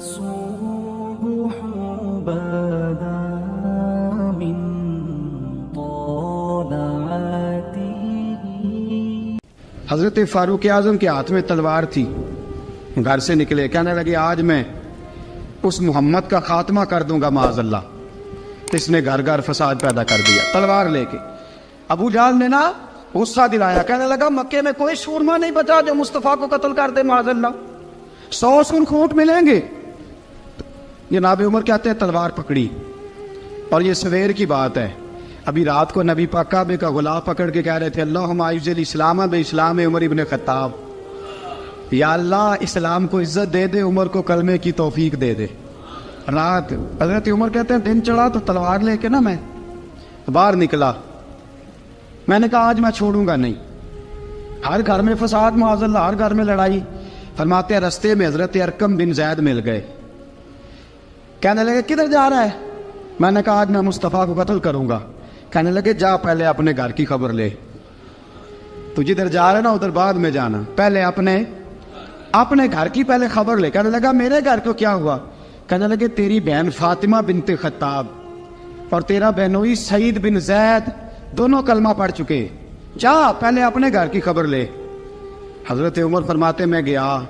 الصبح بدا من طلعته. حضرت فاروق اعظم کے ہاتھ میں تلوار تھی. گھر سے نکلے, کہنے لگے آج میں اس محمد کا خاتمہ کر دوں گا معاذ اللہ. اس نے گھر گھر فساد پیدا کر دیا تلوار لے کے. ابو جہل نے نا غصہ دلایا, کہنے لگا مکے میں کوئی سورما نہیں بچا جو مصطفیٰ کو قتل کر دے معاذ اللہ, 100 سن کھوٹ ملیں گے. جناب عمر کہتے ہیں تلوار پکڑی, اور یہ سویر کی بات ہے. ابھی رات کو نبی پاک کعبے کا غلاف پکڑ کے کہہ رہے تھے اللہم اعز الاسلام باسلام عمر ابن خطاب, یا اللہ اسلام کو عزت دے دے, عمر کو کلمے کی توفیق دے دے. رات حضرت عمر کہتے ہیں دن چڑھا تو تلوار لے کے نا میں باہر نکلا. میں نے کہا آج میں چھوڑوں گا نہیں. ہر گھر میں فساد معاذ اللہ, ہر گھر میں لڑائی. فرماتے ہیں رستے میں حضرت ارقم بن زید مل گئے. کہنے لگے کدھر جا رہا ہے؟ میں نے کہا آج میں مصطفیٰ کو قتل کروں گا. کہنے لگے جا پہلے اپنے گھر کی خبر لے, تو جدھر جا رہے نا ادھر بعد میں جانا, پہلے اپنے گھر کی پہلے خبر لے. کہنے لگا میرے گھر کو کیا ہوا؟ کہنے لگے تیری بہن فاطمہ بنت خطاب اور تیرا بہنوئی سعید بن زید دونوں کلمہ پڑھ چکے, جا پہلے اپنے گھر کی خبر لے. حضرت عمر فرماتے میں گیا,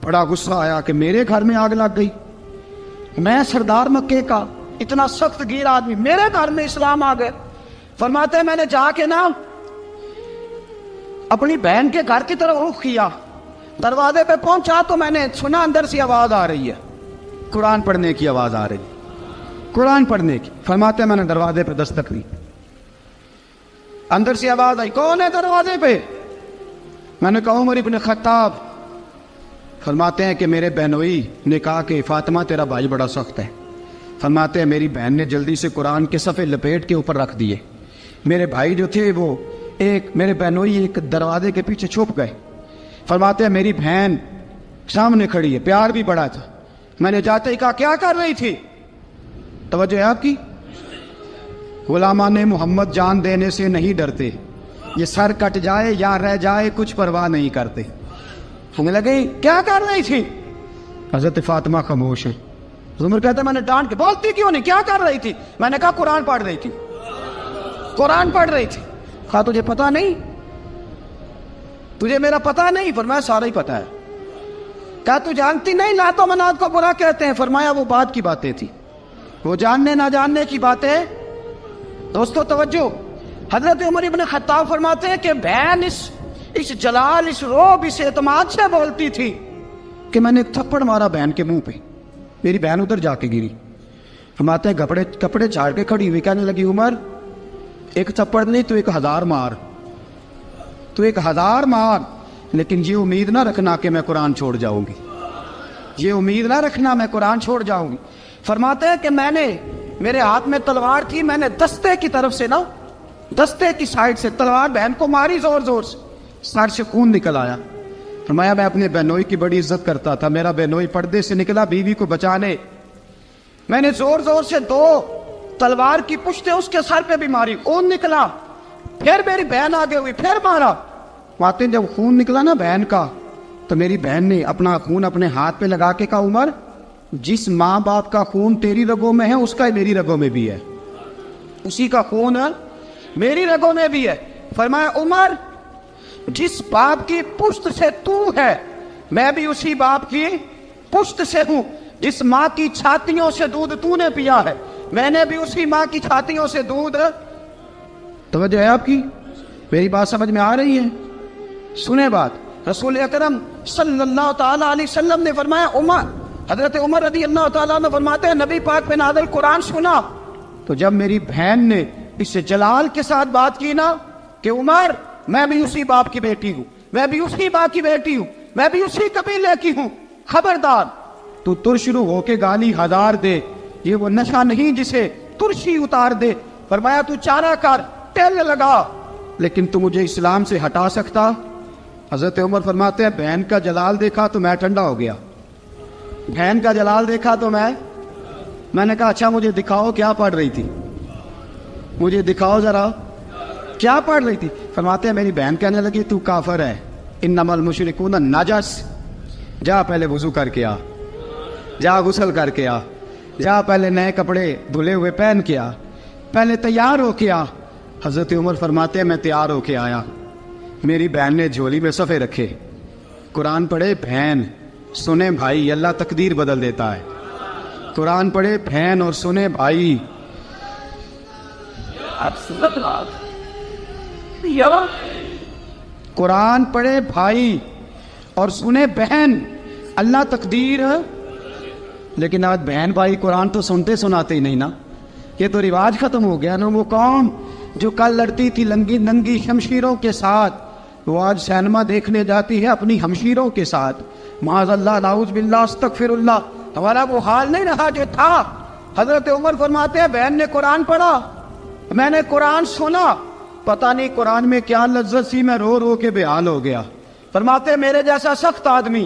بڑا غصہ آیا کہ میرے گھر میں آگ لگ گئی. میں سردار مکے کا اتنا سخت گیر آدمی, میرے گھر میں اسلام آ گئے. فرماتے ہیں میں نے جا کے نا اپنی بہن کے گھر کی طرف رخ کیا. دروازے پہ پہنچا تو میں نے سنا اندر سے آواز آ رہی ہے, قرآن پڑھنے کی آواز آ رہی, قرآن پڑھنے کی. فرماتے ہیں میں نے دروازے پہ دستک دی, اندر سے آواز آئی کون ہے دروازے پہ؟ میں نے کہا عمر ابن خطاب. فرماتے ہیں کہ میرے بہنوئی نے کہا کہ فاطمہ تیرا بھائی بڑا سخت ہے. فرماتے ہیں میری بہن نے جلدی سے قرآن کے صفحے لپیٹ کے اوپر رکھ دیے. میرے بھائی جو تھے وہ میرے بہنوئی ایک دروازے کے پیچھے چھپ گئے. فرماتے ہیں میری بہن سامنے کھڑی ہے, پیار بھی بڑا تھا. میں نے جاتے ہی کہا کیا کر رہی تھی؟ توجہ ہے آپ کی؟ غلامان محمد جان دینے سے نہیں ڈرتے, یہ سر کٹ جائے یا رہ جائے کچھ پرواہ نہیں کرتے. ہمیں لگے کیا کر رہی تھی؟ حضرت فاطمہ خاموش ہے. عمر کہتا ہے میں نے ڈانٹ کے, بولتی کیوں نہیں, کیا کر رہی تھی؟ میں نے کہا قرآن پڑھ رہی تھی, قرآن پڑھ رہی تھی. کہا تجھے پتا نہیں, تجھے میرا پتا نہیں؟ فرمایا سارا ہی پتا ہے. کہا تو جانتی نہیں لات و منات کو برا کہتے ہیں؟ فرمایا وہ بعد کی باتیں تھی, وہ جاننے نہ جاننے کی باتیں. دوستو توجہ, حضرت عمر ابن خطاب فرماتے ہیں کہ بہن اس جلال, اس روب, اس اعتماد سے بولتی تھی کہ میں نے ایک تھپڑ مارا بہن کے منہ پہ, میری بہن ادھر جا کے گری. فرماتے ہیں کپڑے جھاڑ کے کھڑی ہوئی, کہنے لگی عمر ایک تھپڑ نہیں تو 1000 مار, تو 1000 مار, لیکن یہ امید نہ رکھنا کہ میں قرآن چھوڑ جاؤں گی, یہ امید نہ رکھنا میں قرآن چھوڑ جاؤں گی. فرماتے ہیں کہ میرے ہاتھ میں تلوار تھی, میں نے دستے کی طرف سے نا, دستے کی سائڈ سے تلوار بہن کو ماری زور زور سے, سر سے خون نکل آیا. فرمایا میں اپنے بہنوئی کی بڑی عزت کرتا تھا, میرا بہنوئی پردے سے نکلا بیوی کو بچانے, میں نے زور زور سے 2 تلوار کی پشتیں اس کے سر پہ بھی ماری, خون نکلا. پھر میری بہن آگے ہوئی, پھر مارا. واقعی جب خون نکلا نا بہن کا, تو میری بہن نے اپنا خون اپنے ہاتھ پہ لگا کے کہا عمر جس ماں باپ کا خون تیری رگوں میں ہے اس کا میری رگوں میں بھی ہے, اسی کا خون میری رگوں میں بھی ہے. فرمایا عمر جس باپ کی پشت سے تو ہے میں بھی اسی باپ کی پشت سے ہوں, جس ماں کی چھاتیوں سے دودھ تو نے پیا ہے میں نے بھی اسی ماں کی چھاتیوں سے دودھ. توجہ ہے آپ کی؟ میری بات سمجھ میں آ رہی ہے؟ سنیں بات. رسول اکرم صلی اللہ تعالیٰ علیہ وسلم نے فرمایا, حضرت عمر رضی اللہ تعالیٰ نے فرماتے ہیں نبی پاک پہ نازل قرآن سنا تو جب میری بہن نے اس سے جلال کے ساتھ بات کی نا کہ عمر میں بھی اسی باپ کی بیٹی ہوں, میں بھی اسی باپ کی بیٹی ہوں, میں بھی اسی قبیلے کی ہوں, خبردار تو ترشرو ہو کے گالی 1000 دے, یہ وہ نشہ نہیں جسے ترشی اتار دے. فرمایا تو چارہ کر, ٹیل لگا, لیکن تو مجھے اسلام سے ہٹا سکتا؟ حضرت عمر فرماتے ہیں بہن کا جلال دیکھا تو میں ٹھنڈا ہو گیا, بہن کا جلال دیکھا تو میں نے کہا اچھا مجھے دکھاؤ کیا پڑھ رہی تھی, مجھے دکھاؤ ذرا کیا پڑھ رہی تھی. فرماتے ہیں میری بہن کہنے لگی تو کافر ہے, انما المشرکون نجس, جا پہلے وضو کر کے آ. جا غسل کر کے آ، جا پہلے نئے کپڑے دھلے ہوئے پہن کے آ، پہلے تیار ہو کے آ۔ حضرت عمر فرماتے ہیں میں تیار ہو کے آیا، میری بہن نے جھولی میں صفحے رکھے، قرآن پڑھے بہن، سنے بھائی، اللہ تقدیر بدل دیتا ہے۔ قرآن پڑھے بہن اور سنے بھائی، قرآن پڑھے بھائی اور سنے بہن، اللہ تقدیر۔ لیکن آج بہن بھائی قرآن تو سنتے سناتے ہی نہیں نا، یہ تو رواج ختم ہو گیا نا۔ وہ قوم جو کل لڑتی تھی ننگی شمشیروں کے ساتھ، وہ آج سینما دیکھنے جاتی ہے اپنی ہمشیروں کے ساتھ۔ معاذ اللہ، نعوذ باللہ، استغفر اللہ۔ ہمارا وہ حال نہیں رہا جو تھا۔ حضرت عمر فرماتے ہیں بہن نے قرآن پڑھا، میں نے قرآن سنا، پتہ نہیں قرآن میں کیا لذت سی، میں رو رو کے بے حال ہو گیا۔ فرماتے ہیں میرے جیسا سخت آدمی،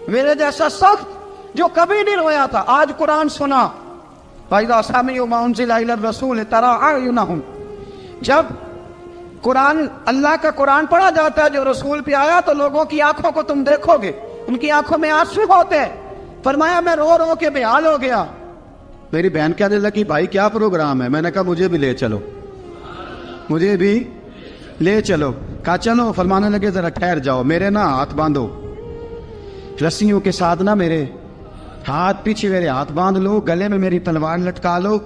میرے جیسا سخت جو کبھی نہیں رویا تھا، آج قرآن سنا۔ فَإِذَا سَمِعُوا مَا أُنزِلَ إِلَى الرَّسُولِ تَرَىٰ أَعْيُنَهُمْ، جب قرآن، اللہ کا قرآن پڑھا جاتا ہے جو رسول پہ آیا، تو لوگوں کی آنکھوں کو تم دیکھو گے، ان کی آنکھوں میں آنسو ہوتے ہیں۔ فرمایا میں رو رو کے بے حال ہو گیا۔ میری بہن کہنے لگی بھائی کیا پروگرام ہے؟ میں نے کہا مجھے بھی لے چلو، مجھے بھی لے چلو۔ کہا چلو۔ فرمانے لگے ذرا ٹھہر جاؤ، میرے نا ہاتھ باندھو رسیوں کے ساتھ، نا میرے ہاتھ پیچھے میرے ہاتھ باندھ لو، گلے میں میری تلوار لٹکا لو،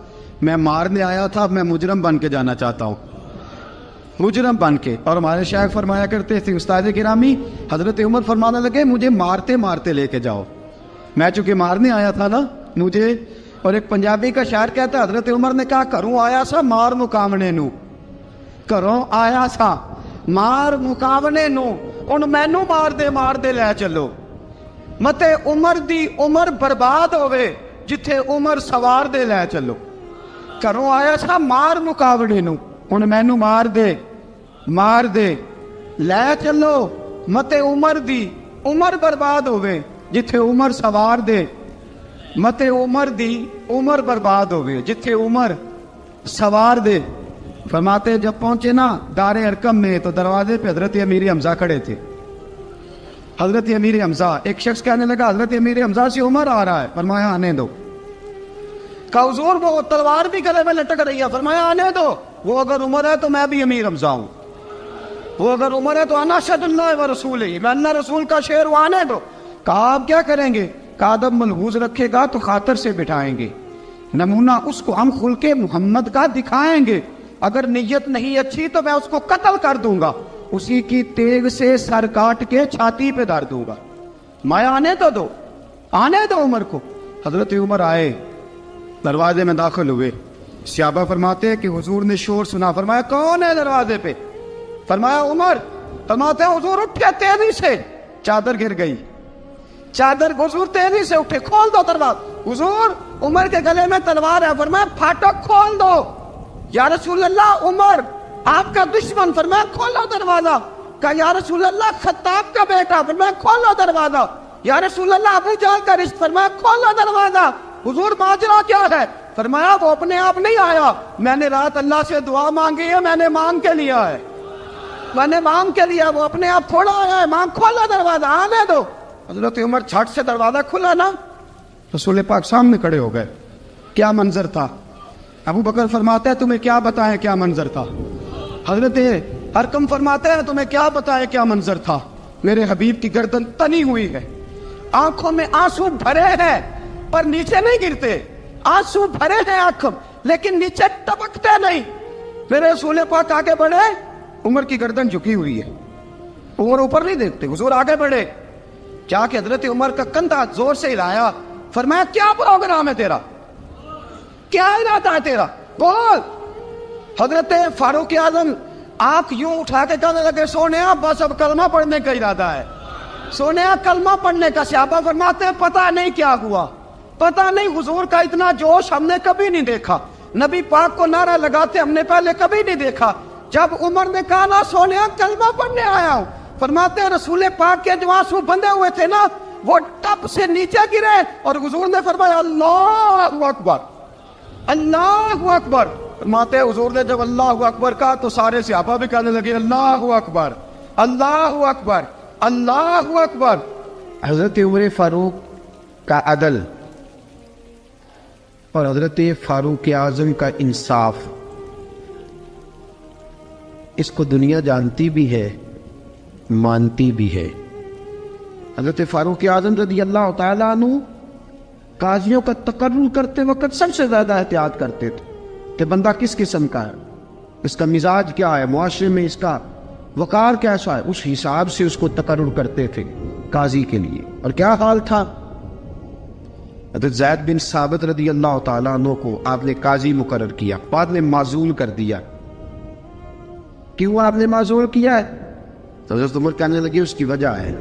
میں مارنے آیا تھا، اب میں مجرم بن کے جانا چاہتا ہوں، مجرم بن کے۔ اور ہمارے شیخ فرمایا کرتے تھے استاد گرامی، حضرت عمر فرمانے لگے مجھے مارتے مارتے لے کے جاؤ، میں چونکہ مارنے آیا تھا نا مجھے۔ اور ایک پنجابی کا شاعر کہتا ہے حضرت عمر نے کہا گھروں آیا سا مار مکاونے نو، گھروں آیا سا مار مکاونے نو، ان مینو مار دے لے چلو، متے عمر دی عمر برباد ہوئے جتھے عمر سوار دے لے چلو۔ گھروں آیا سا مار مکاونے نو، ان مینو مار دے لے چلو، متے عمر دی عمر برباد ہوئے جتھے عمر سوار دے، متے عمر دی عمر برباد ہوئے جتھے عمر سوار دے۔ فرماتے جب پہنچے نا دار ارقم میں تو دروازے پہ حضرت امیر حمزہ کھڑے تھے۔ حضرت امیر حمزہ، ایک شخص کہنے لگا حضرت امیر حمزہ سے عمر آ رہا ہے، فرمایا آنے دو۔ کہا حضور وہ تلوار بھی گلے میں لٹک رہی ہے، فرمایا آنے دو، وہ اگر عمر ہے تو میں بھی امیر حمزہ ہوں، وہ اگر عمر ہے تو انا اشہد اللہ و رسولہ، میں اللہ رسول کا شعر ہوں، آنے دو۔ کہا آپ کیا کریں گے؟ کہا ادب ملحوظ رکھے گا تو خاطر سے بٹھائیں گے، نمونہ اس کو ہم خلق محمد کا دکھائیں گے، اگر نیت نہیں اچھی تو میں اس کو قتل کر دوں گا، اسی کی تیغ سے سر کاٹ کے چھاتی پہ دھر دوں گا، میں آنے تو دو، آنے دو عمر کو۔ حضرت عمر آئے، دروازے میں داخل ہوئے، صحابہ فرماتے ہیں کہ حضور نے شور سنا، فرمایا کون ہے دروازے پہ؟ فرمایا عمر۔ فرماتے ہیں حضور اٹھے تیزی سے، چادر گر گئی، چادر، حضور تیزی سے اٹھے، کھول دو دروازہ۔ حضور عمر کے گلے میں تلوار ہے، فرمایا پھاٹک کھول دو۔ یا رسول اللہ عمر آپ کا دشمن، فرمایا کھولو دروازہ۔ کہا یا رسول اللہ خطاب کا بیٹا، فرمایا کھولو دروازہ۔ یا رسول اللہ ابو جہل کا رشت، فرمایا کھولو دروازہ۔ حضور ماجرا کیا ہے؟ فرمایا وہ اپنے آپ نہیں آیا، میں نے رات اللہ سے دعا مانگی ہے، میں نے مانگ کے لیا ہے، میں نے مانگ کے لیا، وہ اپنے آپ تھوڑا آیا ہے، مانگ، کھولا دروازہ، آنے دو۔ حضرت عمر جھٹ سے دروازہ کھلا نا، رسول پاک سامنے کھڑے ہو گئے۔ کیا منظر تھا؟ ابو بکر فرماتا ہے تمہیں کیا بتائیں کیا منظر تھا؟ حضرت ارقم فرماتے ہیں تمہیں کیا بتائیں کیا منظر تھا؟ میرے حبیب کی گردن تنی ہوئی ہے، آنکھوں میں آنسو بھرے ہیں پر نیچے نہیں گرتے، آنسو بھرے ہیں آنکھوں لیکن نیچے ٹپکتے نہیں۔ میرے رسول پاک آگے بڑھے، عمر کی گردن جھکی ہوئی ہے، عمر اوپر نہیں دیکھتے، حضور آگے بڑھے، جا کے حضرت عمر کا کندھا زور سے ہلایا، فرمایا کیا پروگرام ہے تیرا، کیا ارادہ ہے تیرا، بول۔ حضرت فاروق اعظم آنکھ یوں اٹھا کے کہنے لگے سونیا بس اب کلمہ پڑھنے کا ارادہ ہے، سونیا کلمہ پڑھنے کا۔ صحابہ فرماتے ہیں پتہ نہیں کیا ہوا، پتہ نہیں، حضور کا اتنا جوش ہم نے کبھی نہیں دیکھا، نبی پاک کو نعرہ لگاتے ہم نے پہلے کبھی نہیں دیکھا۔ جب عمر نے کہا نا سونیا کلمہ پڑھنے آیا ہوں، فرماتے ہیں رسول پاک کے جو آنسو بندے ہوئے تھے نا وہ ٹپ سے نیچے گرے، اور حضور نے فرمایا اللہ اکبر، اللہ اکبر۔ فرماتے ہیں حضور نے جب اللہ اکبر کہا تو سارے صحابہ بھی کہنے لگے اللہ اکبر، اللہ اکبر، اللہ اکبر۔ حضرت عمر فاروق کا عدل اور حضرت فاروق اعظم کا انصاف، اس کو دنیا جانتی بھی ہے، مانتی بھی ہے۔ حضرت فاروق اعظم رضی اللہ تعالیٰ عنہ قاضیوں کا تقرر کرتے وقت سب سے زیادہ احتیاط کرتے تھے کہ بندہ کس قسم کا ہے، اس کا مزاج کیا ہے، معاشرے میں اس کا وقار کیسا ہے، اس حساب سے اس کو تقرر کرتے تھے قاضی کے لیے۔ اور کیا حال تھا، حضرت زید بن ثابت رضی اللہ تعالیٰ عنہ کو آپ نے قاضی مقرر کیا، بعد میں معزول کر دیا۔ کیوں آپ نے معزول کیا ہے؟ تو حضرت عمر کہنے لگے اس کی وجہ ہے،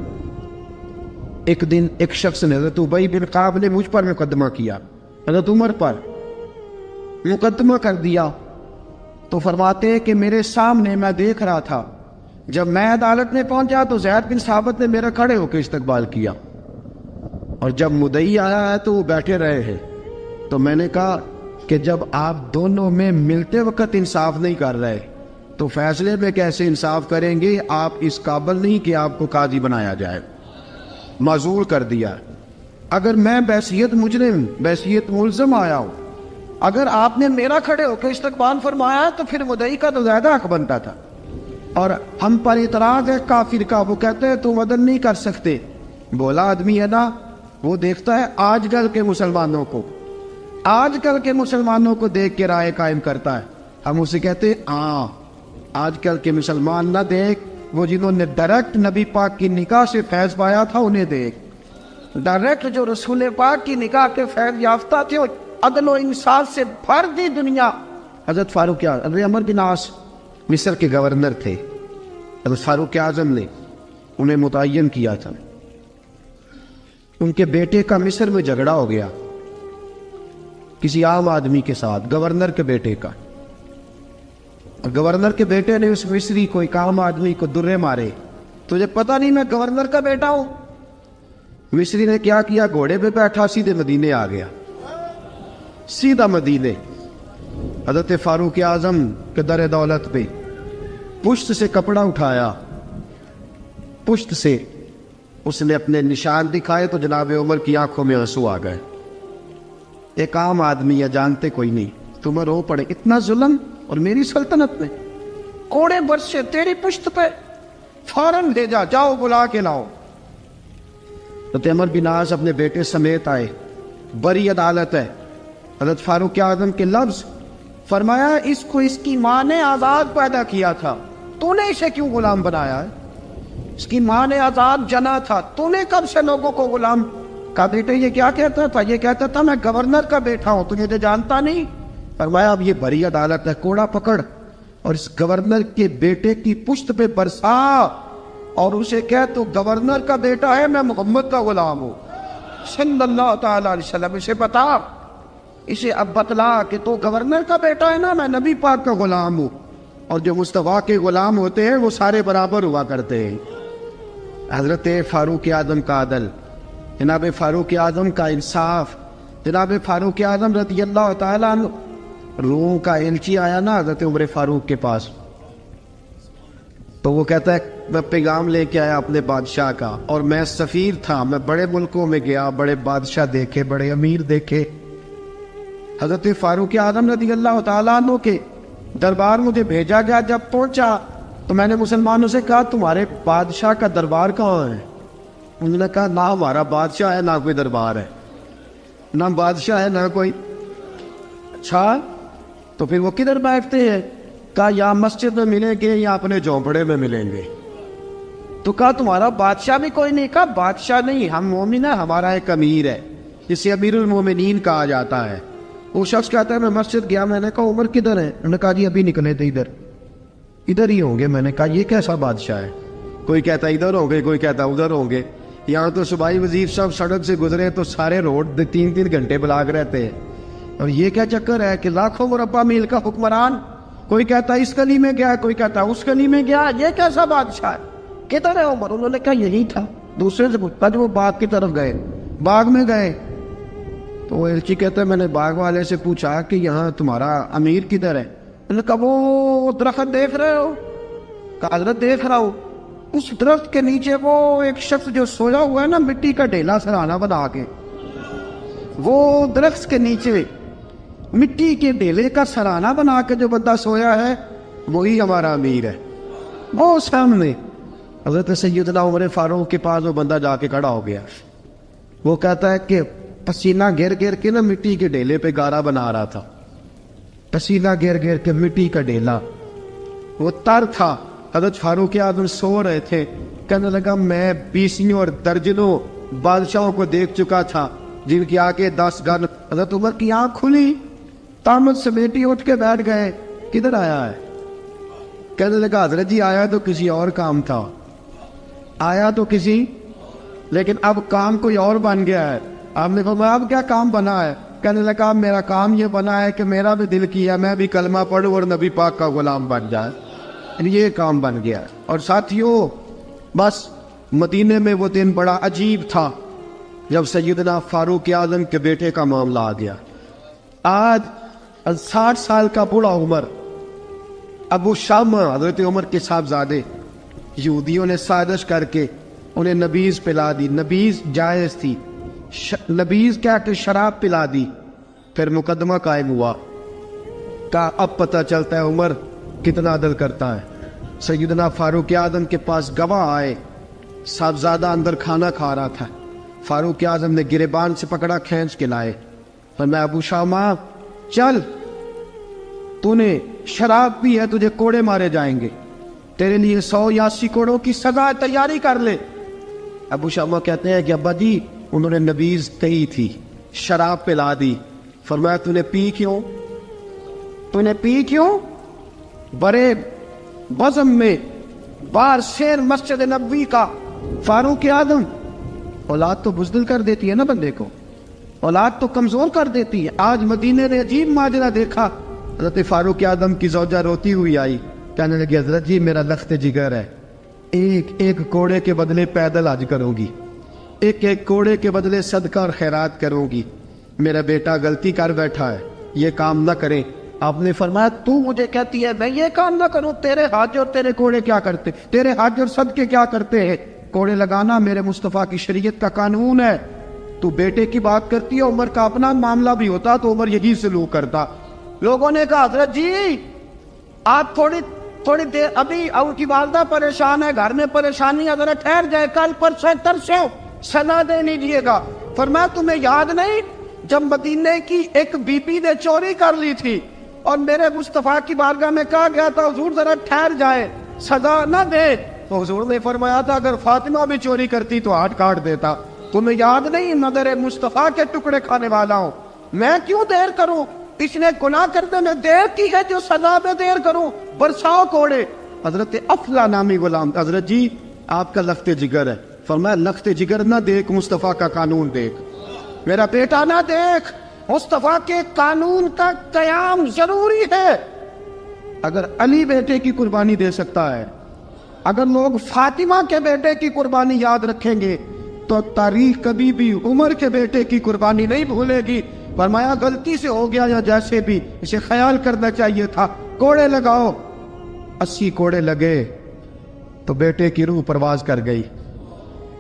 ایک دن ایک شخص نے، حضرت ابی بن کعب نے مجھ پر مقدمہ کیا، حضرت عمر پر مقدمہ کر دیا، تو فرماتے ہیں کہ میرے سامنے میں دیکھ رہا تھا، جب میں عدالت میں پہنچا تو زید بن ثابت نے میرا کھڑے ہو کے استقبال کیا، اور جب مدعی آیا ہے تو وہ بیٹھے رہے ہیں۔ تو میں نے کہا کہ جب آپ دونوں میں ملتے وقت انصاف نہیں کر رہے تو فیصلے میں کیسے انصاف کریں گے؟ آپ اس قابل نہیں کہ آپ کو قاضی بنایا جائے، معزول کر دیا۔ اگر میں بحیثیت مجرم، بحیثیت ملزم آیا ہوں، اگر آپ نے میرا کھڑے ہو کے استقبال فرمایا تو پھر مدعی کا تو زیادہ حق بنتا تھا۔ اور ہم پر اعتراض ہے کافر کا، وہ کہتے ہیں تم عدل نہیں کر سکتے۔ بولا آدمی ہے نا، وہ دیکھتا ہے آج کل کے مسلمانوں کو، آج کل کے مسلمانوں کو دیکھ کے رائے قائم کرتا ہے۔ ہم اسے کہتے ہیں ہاں آج کل کے مسلمان نہ دیکھ، وہ جنہوں نے ڈائریکٹ نبی پاک کی نکاح سے فیض پایا تھا انہیں دیکھ، ڈائریکٹ جو رسول پاک کی نکاح کے فیض یافتہ تھے، عدل و انصاف سے بھر دی دنیا۔ حضرت فاروق اعظم، عمر بن عاص مصر کے گورنر تھے، حضرت فاروق اعظم نے انہیں متعین کیا تھا۔ ان کے بیٹے کا مصر میں جھگڑا ہو گیا کسی عام آدمی کے ساتھ، گورنر کے بیٹے کا، اور گورنر کے بیٹے نے اس مصری کو، ایک عام آدمی کو درے مارے۔ تجھے پتہ نہیں میں گورنر کا بیٹا ہوں؟ مصری نے کیا کیا، گھوڑے پہ بیٹھا سیدھے مدینے آ گیا، سیدھا مدینے۔ حضرت فاروق اعظم کے در دولت پہ پشت سے کپڑا اٹھایا، پشت سے اس نے اپنے نشان دکھائے تو جناب عمر کی آنکھوں میں آنسو آ گئے۔ ایک عام آدمی ہے، جانتے کوئی نہیں، تمہیں رو پڑے، اتنا ظلم، اور میری سلطنت میں کوڑے برسے تیری پشت پہ، فوراً بھیجا، جاؤ بلا کے لاؤ۔ حضرت عمر بن عاص اپنے بیٹے سمیت آئے، بڑی عدالت ہے۔ حضرت فاروق اعظم کے لفظ، فرمایا اس کو اس کی ماں نے آزاد پیدا کیا تھا، تو نے اسے کیوں غلام بنایا ہے؟ اس کی ماں نے آزاد جنا تھا، تو نے کب سے لوگوں کو غلام؟ کہا بیٹے یہ کیا کہتا تھا؟ یہ کہتا تھا میں گورنر کا بیٹا ہوں، تجھے جانتا نہیں؟ فرمایا اب یہ بڑی عدالت ہے، کوڑا پکڑ اور اس گورنر کے بیٹے کی پشت پہ برسا، اور اسے کہہ تو گورنر کا بیٹا ہے، میں محمد کا غلام ہوں صلی اللہ تعالی علیہ وسلم۔ اسے بتا، اسے اب بتلا کہ تو گورنر کا بیٹا ہے نا، میں نبی پاک کا غلام ہوں، اور جو مصطفیٰ کے غلام ہوتے ہیں وہ سارے برابر ہوا کرتے ہیں۔ حضرت فاروق اعظم کا عدل، جناب فاروق اعظم کا انصاف، جناب فاروق اعظم رضی اللہ تعالیٰ عنہ۔ روم کا ایلچی آیا نا حضرت عمر فاروق کے پاس، تو وہ کہتا ہے میں پیغام لے کے آیا اپنے بادشاہ کا، اور میں سفیر تھا، میں بڑے ملکوں میں گیا، بڑے بادشاہ دیکھے، بڑے امیر دیکھے۔ حضرت فاروق اعظم رضی اللہ تعالیٰ عنہ کے دربار مجھے بھیجا گیا۔ جب پہنچا تو میں نے مسلمانوں سے کہا تمہارے بادشاہ کا دربار کہاں ہے؟ انہوں نے کہا نہ ہمارا بادشاہ ہے نہ کوئی دربار ہے، نہ بادشاہ ہے نہ کوئی۔ اچھا تو پھر وہ کدھر بیٹھتے ہیں؟ کہا یا مسجد میں ملیں گے یا اپنے جھونپڑے میں ملیں گے۔ تو کہا تمہارا بادشاہ بھی کوئی نہیں؟ کہا بادشاہ نہیں، ہم مومن ہیں، ہمارا ایک امیر ہے جسے امیر المومنین کہا جاتا ہے۔ وہ شخص کہتا ہے میں مسجد گیا، میں نے کہا عمر کدھر ہے؟ انہوں نے کہا جی ابھی نکلے تھے ادھر ہی ہوں گے۔ میں نے کہا یہ کیسا بادشاہ ہے؟ کوئی کہتا ادھر ہوں گے، کوئی کہتا ادھر ہوں گے۔ یہاں تو صوبائی وزیر صاحب سڑک سے گزرے تو سارے روڈ 3 گھنٹے بلاک رہتے ہیں، اور یہ کیا چکر ہے کہ لاکھوں مربع میل کا حکمران، کوئی کہتا اس گلی میں گیا، کوئی کہتا اس گلی میں گیا، یہ کیسا بادشاہ ہے؟ کدھر ہے عمر؟ انہوں نے کہا یہی تھا۔ دوسرے سے پوچھتا جو وہ باغ کی طرف گئے، باغ میں گئے تو وہ ایلچی کہتا ہے میں نے باغ والے سے پوچھا کہ یہاں تمہارا امیر کدھر ہے؟ انہوں نے کہا وہ درخت دیکھ رہے ہو؟ کہا حضرت دیکھ رہا ہوں۔ اس درخت کے نیچے وہ ایک شخص جو سویا ہوا ہے نا، مٹی کا ڈھیلا سرانا بنا کے، وہ درخت کے نیچے مٹی کے ڈھیلے کا سرانہ بنا کے جو بندہ سویا ہے وہی ہمارا امیر ہے. وہ سامنے حضرت سیدنا عمر فاروق کے پاس وہ بندہ جا کے کھڑا ہو گیا. وہ کہتا ہے کہ پسینہ گر گر کے نا مٹی کے ڈھیلے پہ گارا بنا رہا تھا. پسینہ گر گر کے مٹی کا ڈھیلا وہ تر تھا. حضرت فاروق اعظم سو رہے تھے. کہنے لگا میں 20 اور درجنوں بادشاہوں کو دیکھ چکا تھا جن کی آگے 10 گن. حضرت عمر کی آنکھ کھلی, تامت سے بیٹی اٹھ کے بیٹھ گئے. کدھر آیا ہے؟ کہنے لگا حضرت جی آیا تو کسی اور کام تھا, آیا تو کسی, لیکن اب کام کوئی اور بن گیا ہے. آپ نے فرمایا اب کیا کام بنا ہے؟ کہنے لگا میرا کام یہ بنا ہے کہ میرا بھی دل کیا میں بھی کلمہ پڑھوں اور نبی پاک کا غلام بن جائے. یہ کام بن گیا. اور ساتھیوں بس مدینے میں وہ دن بڑا عجیب تھا جب سیدنا فاروق اعظم کے بیٹے کا معاملہ آ گیا. آج 60 سال کا بوڑھا عمر, ابو شامہ حضرت عمر کے صاحبزادے, یہودیوں نے سازش کر کے انہیں نبیذ پلا دی. نبیذ جائز تھی, نبیذ کیا کہ شراب پلا دی. پھر مقدمہ قائم ہوا. کہا اب پتہ چلتا ہے عمر کتنا عدل کرتا ہے. سیدنا فاروق اعظم کے پاس گواہ آئے, صاحبزادہ اندر کھانا کھا رہا تھا. فاروق اعظم نے گریبان سے پکڑا, کھینچ کے لائے. فرمایا ابو شامہ چل, تو نے شراب پی ہے, تجھے کوڑے مارے جائیں گے, تیرے لیے 100 یا 80 کوڑوں کی سزا تیاری کر لے. ابو شامہ کہتے ہیں کہ ابا جی انہوں نے نبیذ کہی تھی, شراب پلا دی. فرمایا تو نے پی کیوں؟ تو نے پی کیوں؟ بڑے بزم میں بار شیر مسجد نبوی کا فاروق اعظم. اولاد تو بزدل کر دیتی ہے نا بندے کو, اولاد تو کمزور کر دیتی ہے. آج مدینے نے عجیب ماجرا دیکھا. حضرت فاروق اعظم کی زوجہ روتی ہوئی آئی, کہنے لگی حضرت جی میرا لخت جگر ہے, ایک کوڑے کے بدلے پیدل حج کروں گی, ایک کوڑے کے بدلے صدقہ اور خیرات کروں گی. میرا بیٹا غلطی کر بیٹھا ہے, یہ کام نہ کریں. آپ نے فرمایا تو مجھے کہتی ہے میں یہ کام نہ کروں؟ تیرے حج اور تیرے کوڑے کیا کرتے, تیرے حج اور صدقے کیا کرتے ہیں؟ کوڑے لگانا میرے مصطفیٰ کی شریعت کا قانون ہے. تو بیٹے کی بات کرتی ہے, عمر کا اپنا معاملہ بھی ہوتا تو عمر یہی سلوک کرتا. لوگوں نے کہا حضرت جی آپ تھوڑی دیر, ابھی ان کی والدہ پریشان ہے, گھر میں پریشانی ہے, ذرا ٹھہر جائے, کل پرسوں ترسوں سنا دے لیجیے گا. فرمایا تمہیں یاد نہیں جب مدینے کی ایک بی بی نے چوری کر لی تھی اور میرے مصطفیٰ کی بارگاہ میں کہا گیا تھا حضور ذرا ٹھہر جائے, سزا نہ دے, تو حضور نے فرمایا تھا اگر فاطمہ بھی چوری کرتی تو ہاتھ کاٹ دیتا. تمہیں یاد نہیں نظر مصطفیٰ کے ٹکڑے کھانے والا ہوں, میں کیوں دیر کروں؟ اس نے گناہ کرنے میں دیر کی ہے جو سزا میں دیر کروں, برساؤ کوڑے. حضرت افلا نامی غلام, حضرت جی آپ کا لخت جگر ہے. فرمایا لخت جگر نہ دیکھ, مصطفیٰ کا قانون دیکھ. میرا بیٹا نہ دیکھ, مصطفیٰ کے قانون کا قیام ضروری ہے. اگر علی بیٹے کی قربانی دے سکتا ہے, اگر لوگ فاطمہ کے بیٹے کی قربانی یاد رکھیں گے تو تاریخ کبھی بھی عمر کے بیٹے کی قربانی نہیں بھولے گی. فرمایا غلطی سے ہو گیا یا جیسے بھی, اسے خیال کرنا چاہیے تھا. کوڑے لگاؤ. 80 کوڑے لگے تو بیٹے کی روح پرواز کر گئی.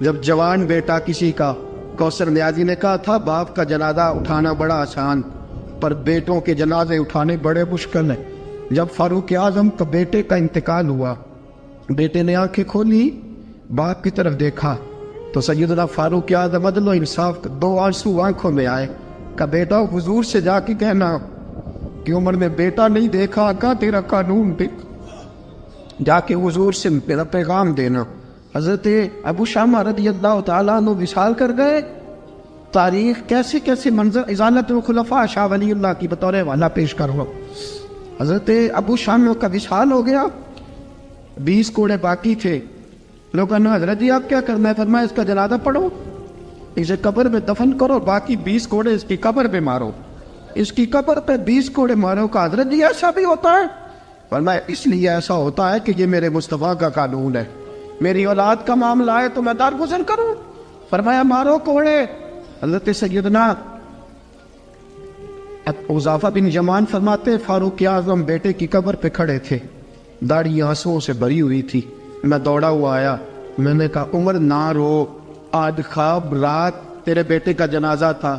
جب جوان بیٹا کسی کا, کوثر نیازی نے کہا تھا باپ کا جنازہ اٹھانا بڑا آسان پر بیٹوں کے جنازے اٹھانے بڑے مشکل ہیں. جب فاروق اعظم کا بیٹے کا انتقال ہوا, بیٹے نے آنکھیں کھولی, باپ کی طرف دیکھا تو سیدنا فاروق اعظم عدل و انصاف 2 آنسو آنکھوں میں آئے. کہ بیٹا حضور سے جا کے کہنا کہ عمر نے بیٹا نہیں دیکھا, آقا تیرا قانون دیکھ, جا کے حضور سے میرا پیغام دینا. حضرت ابو شامہ رضی اللہ تعالیٰ عنہ وصال کر گئے. تاریخ کیسے کیسے منظر ازالت الخلفاء شاہ ولی اللہ کی بطور والا پیش کروں. حضرت ابو شامہ کا وصال ہو گیا, 20 کوڑے باقی تھے. لوگوں نے حضرت جی آپ کیا کرنا ہے؟ فرمایا اس کا جنازہ پڑھو, اسے قبر میں دفن کرو, باقی 20 کوڑے اس کی قبر پہ مارو, اس کی قبر پہ 20 کوڑے مارو. کا حضرت جی ایسا بھی ہوتا ہے؟ فرمایا اس لیے ایسا ہوتا ہے کہ یہ میرے مصطفیٰ کا قانون ہے. میری اولاد کا معاملہ آئے تو میں درگزر کروں. فرمایا مارو کوڑے. حضرت سیدنا حذیفہ بن یمان فرماتے فاروق اعظم بیٹے کی قبر پہ کھڑے تھے, داڑھی آنسوؤں سے بھری ہوئی تھی. میں دوڑا ہوا آیا, میں نے کہا عمر نہ رو, آج خواب رات تیرے بیٹے کا جنازہ تھا,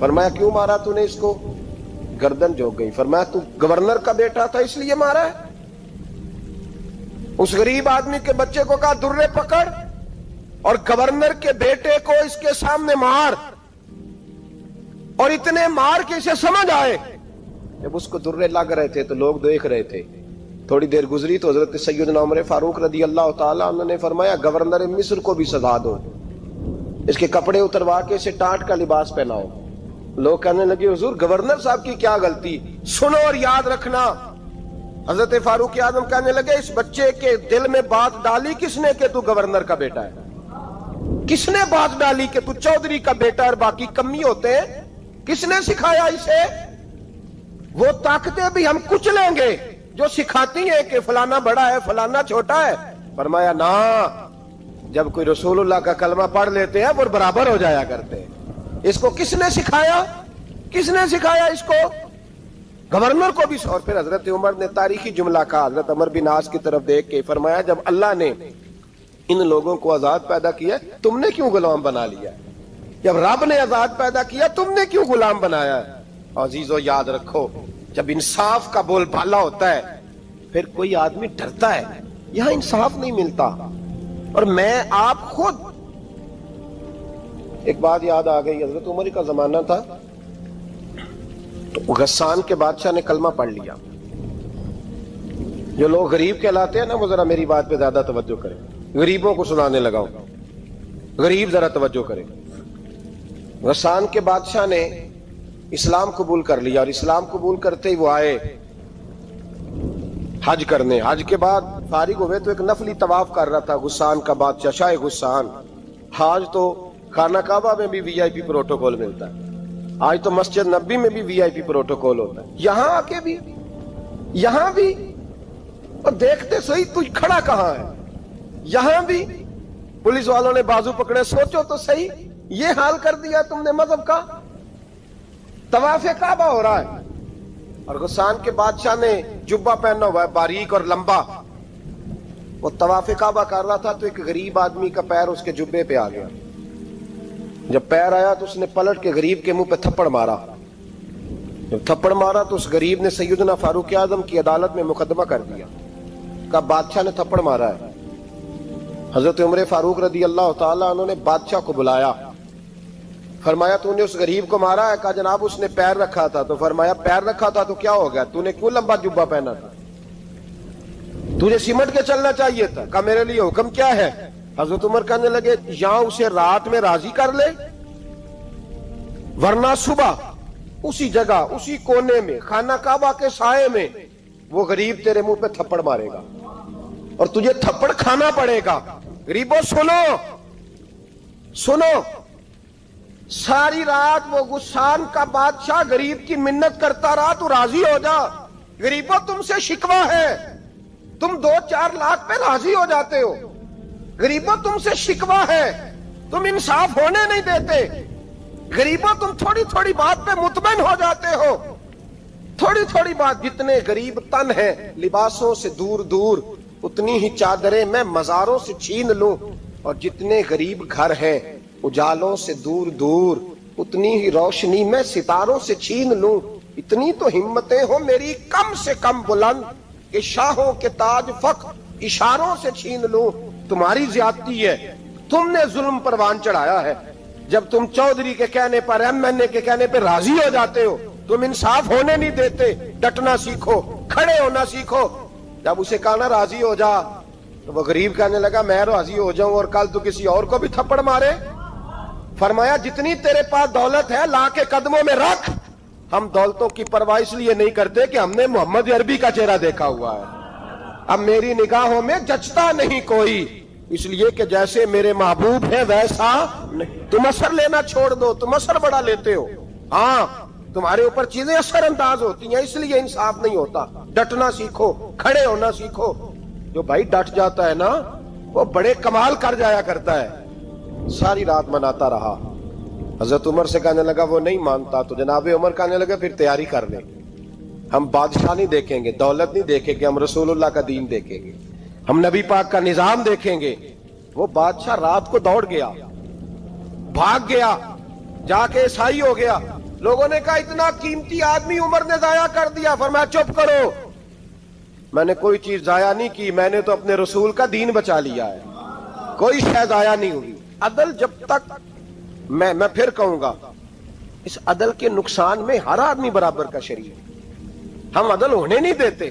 فرمایا کیوں مارا تو نے اس کو؟ گردن جھک گئی. فرمایا تو گورنر کا بیٹا تھا اس لیے مارا ہے؟ اس غریب آدمی کے بچے کو کہا درے پکڑ اور گورنر کے بیٹے کو اس کے سامنے مار, اور اتنے مار کے اسے سمجھ آئے. جب اس کو درے لگ رہے تھے تو لوگ دیکھ رہے تھے. تھوڑی دیر گزری تو حضرت سیدنا عمر فاروق رضی اللہ تعالی عنہ نے فرمایا گورنر مصر کو بھی سزا دو, اس کے کپڑے اتروا کے اسے ٹاٹ کا لباس پہناؤ. لوگ کہنے لگے حضور گورنر صاحب کی کیا غلطی؟ سنو اور یاد رکھنا. حضرت فاروق اعظم کہنے لگے اس بچے کے دل میں بات ڈالی کس نے کہ تو گورنر کا بیٹا ہے؟ کس نے بات ڈالی کہ تو چودھری کا بیٹا اور باقی کمی ہوتے ہیں؟ کس نے سکھایا اسے؟ وہ طاقتیں بھی ہم کچھ لیں گے جو سکھاتی ہیں کہ فلانا بڑا ہے فلانا چھوٹا ہے. فرمایا نا, جب کوئی رسول اللہ کا کلمہ پڑھ لیتے ہیں وہ برابر ہو جایا کرتے ہیں. اس کو کس نے سکھایا؟ کس نے سکھایا اس کو؟ گورنر کو بھی. اور پھر حضرت عمر نے تاریخی جملہ کہا, حضرت عمر بن عاص کی طرف دیکھ کے فرمایا جب اللہ نے ان لوگوں کو آزاد پیدا کیا تم نے کیوں غلام بنا لیا؟ جب رب نے آزاد پیدا کیا تم نے کیوں غلام بنایا؟ عزیزو یاد رکھو, جب انصاف کا بول بالا ہوتا ہے پھر کوئی آدمی ڈرتا ہے. یہاں انصاف نہیں ملتا. اور میں آپ خود, ایک بات یاد آ گئی, حضرت عمر کا زمانہ تھا تو غسان کے بادشاہ نے کلمہ پڑھ لیا. جو لوگ غریب کہلاتے ہیں نا وہ ذرا میری بات پہ زیادہ توجہ کریں. غریبوں کو سنانے لگا ہوں, غریب ذرا توجہ کریں. غسان کے بادشاہ نے اسلام قبول کر لیا, اور اسلام قبول کرتے ہی وہ آئے حج کرنے. حج کے بعد فارغ ہوئے تو ایک نفلی طواف کر رہا تھا غسان کا بادشاہ, شاہ غسان. حج تو خانہ کعبہ میں بھی وی آئی پی پروٹوکول ملتا ہے, آج تو مسجد نبی میں بھی وی آئی پی پروٹوکول ہوتا ہے, یہاں آ کے بھی, یہاں بھی. اور دیکھتے صحیح تو کھڑا کہاں ہے؟ یہاں بھی پولیس والوں نے بازو پکڑے. سوچو تو صحیح, یہ حال کر دیا تم نے مذہب کا. طواف کعبہ ہو رہا ہے اور غسان کے بادشاہ نے جبہ پہنا ہوا ہے باریک اور لمبا. وہ طواف کعبہ کر رہا تھا تو ایک غریب آدمی کا پیر اس کے جبے پہ آ گیا. جب پیر آیا تو اس نے پلٹ کے غریب کے منہ پہ تھپڑ مارا. جب تھپڑ مارا تو اس غریب نے سیدنا فاروق اعظم کی عدالت میں مقدمہ کر دیا, کہا بادشاہ نے تھپڑ مارا ہے. حضرت عمر فاروق رضی اللہ تعالیٰ عنہ نے بادشاہ کو بلایا. فرمایا تو نے اس غریب کو مارا ہے؟ کہا جناب اس نے پیر رکھا تھا. تو فرمایا پیر رکھا تھا تو کیا ہو گیا؟ تو نے کیوں لمبا جبہ پہنا تھا؟ تجھے سمٹ کے چلنا چاہیے تھا. کہا میرے لیے حکم کیا ہے؟ حضرت عمر کہنے لگے یہاں اسے رات میں راضی کر لے, ورنہ صبح اسی جگہ اسی کونے میں خانہ کعبہ کے سائے میں وہ غریب تیرے منہ پہ تھپڑ مارے گا اور تجھے تھپڑ کھانا پڑے گا. غریبوں سنو سنو, ساری رات وہ غسان کا بادشاہ غریب کی منت کرتا رہا تو راضی ہو جا. غریبوں تم سے شکوہ ہے, تم 2-4 لاکھ پہ راضی ہو جاتے ہو. غریبوں تم سے شکوہ ہے, تم انصاف ہونے نہیں دیتے. غریبوں تم تھوڑی تھوڑی بات پہ مطمئن ہو جاتے ہو. تھوڑی تھوڑی بات, جتنے غریب تن ہیں لباسوں سے دور دور اتنی ہی چادریں میں مزاروں سے چھین لوں, اور جتنے غریب گھر ہیں اجالوں سے دور دور اتنی ہی روشنی میں ستاروں سے چھین لوں. اتنی تو ہمتیں ہو میری کم سے کم بلند کہ شاہوں کے تاج فخر اشاروں سے چھین لوں. تمہاری زیادتی ہے, تم نے ظلم پروان چڑھایا ہے. جب تم چودھری کے کہنے پر ایم این اے کے کہنے پہ راضی ہو جاتے ہو, تم انصاف ہونے نہیں دیتے. ڈٹنا سیکھو, کھڑے ہونا سیکھو. جب اسے کہا نا راضی ہو جا تو وہ غریب کہنے لگا میں راضی ہو جاؤں اور کل تو کسی اور کو بھی تھپڑ مارے. فرمایا جتنی تیرے پاس دولت ہے لا کے قدموں میں رکھ. ہم دولتوں کی پرواہ اس لیے نہیں کرتے کہ ہم نے محمد عربی کا چہرہ دیکھا ہوا ہے. اب میری نگاہوں میں جچتا نہیں کوئی, اس لیے کہ جیسے میرے محبوب ہیں ویسا نہیں. تم اثر لینا چھوڑ دو, تم اثر بڑا لیتے ہو. ہاں تمہارے اوپر چیزیں اثر انداز ہوتی ہیں, اس لیے انصاف نہیں ہوتا. ڈٹنا سیکھو, کھڑے ہونا سیکھو. جو بھائی ڈٹ جاتا ہے نا وہ بڑے کمال کر جایا کرتا ہے. ساری رات مناتا رہا. حضرت عمر سے کہنے لگا وہ نہیں مانتا. تو جناب عمر کہنے لگا پھر تیاری کر لیں, ہم بادشاہ نہیں دیکھیں گے, دولت نہیں دیکھیں گے, ہم رسول اللہ کا دین دیکھیں گے, ہم نبی پاک کا نظام دیکھیں گے. وہ بادشاہ رات کو دوڑ گیا, بھاگ گیا, جا کے عیسائی ہو گیا. لوگوں نے کہا اتنا قیمتی آدمی عمر نے ضائع کر دیا. فرمایا چپ کرو, میں نے کوئی چیز ضائع نہیں کی, میں نے تو اپنے رسول کا دین بچا لیا ہے, کوئی شے ضائع نہیں ہوئی. عدل جب تک میں پھر کہوں گا, اس عدل کے نقصان میں ہر آدمی برابر کا شریک ہے. ہم عدل ہونے نہیں دیتے,